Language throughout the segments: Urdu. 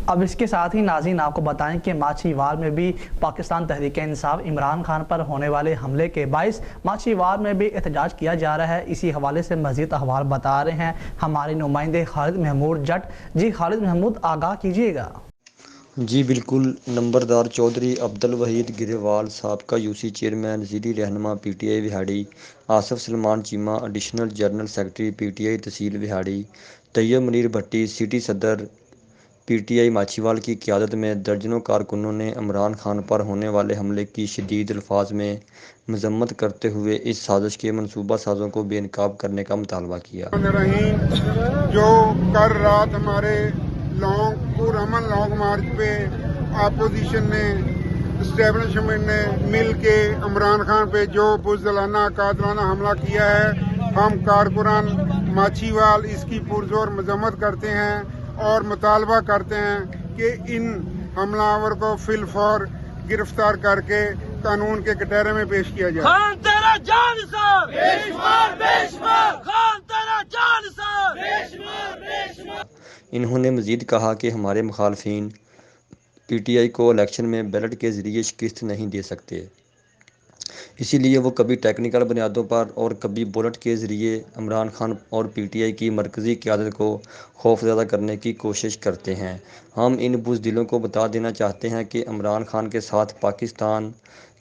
اب اس کے ساتھ ہی ناظرین آپ کو بتائیں کہ ماچھیوار میں بھی پاکستان تحریک انصاف عمران خان پر ہونے والے حملے کے باعث ماچھیوار میں بھی احتجاج کیا جا رہا ہے۔ اسی حوالے سے مزید احوال بتا رہے ہیں ہمارے نمائندے خالد محمود جٹ۔ جی خالد محمود، آگاہ کیجیے گا۔ جی بالکل، نمبردار چودھری عبدالوحید گریوال، سابقہ یوسی چیئرمین، ضلعی رہنما P T I Vehari, Asif Salman Cheema, additional general secretary P T I tehsil Vehari, Tayyab Munir Bhatti, city صدر پی ٹی آئی ماچھیوال کی قیادت میں درجنوں کارکنوں نے عمران خان پر ہونے والے حملے کی شدید الفاظ میں مذمت کرتے ہوئے اس سازش کے منصوبہ سازوں کو بے نقاب کرنے کا مطالبہ کیا۔ جو کل رات ہمارے پرامن لانگ مارچ پہ اپوزیشن نے، اسٹیبلشمنٹ نے مل کے عمران خان پہ جو بزدلانہ قاتلانہ حملہ کیا ہے، ہم کارکنان ماچھیوال اس کی پرزور مذمت کرتے ہیں اور مطالبہ کرتے ہیں کہ ان حملہ آور کو فی الفور گرفتار کر کے قانون کے کٹہرے میں پیش کیا جائے۔ خان تیرا جان سار، بے شمار بے شمار، خان تیرا جان سار، بے شمار بے شمار۔ انہوں نے مزید کہا کہ ہمارے مخالفین پی ٹی آئی کو الیکشن میں بیلٹ کے ذریعے شکست نہیں دے سکتے، اسی لیے وہ کبھی ٹیکنیکل بنیادوں پر اور کبھی بولٹ کے ذریعے عمران خان اور پی ٹی آئی کی مرکزی قیادت کو خوفزدہ کرنے کی کوشش کرتے ہیں۔ ہم ان بزدلوں کو بتا دینا چاہتے ہیں کہ عمران خان کے ساتھ پاکستان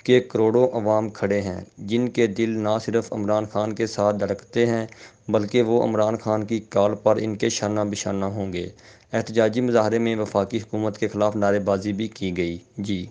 کے کروڑوں عوام کھڑے ہیں، جن کے دل نہ صرف عمران خان کے ساتھ دھڑکتے ہیں بلکہ وہ عمران خان کی کال پر ان کے شانہ بشانہ ہوں گے۔ احتجاجی مظاہرے میں وفاقی حکومت کے خلاف نعرے بازی بھی کی گئی۔ جی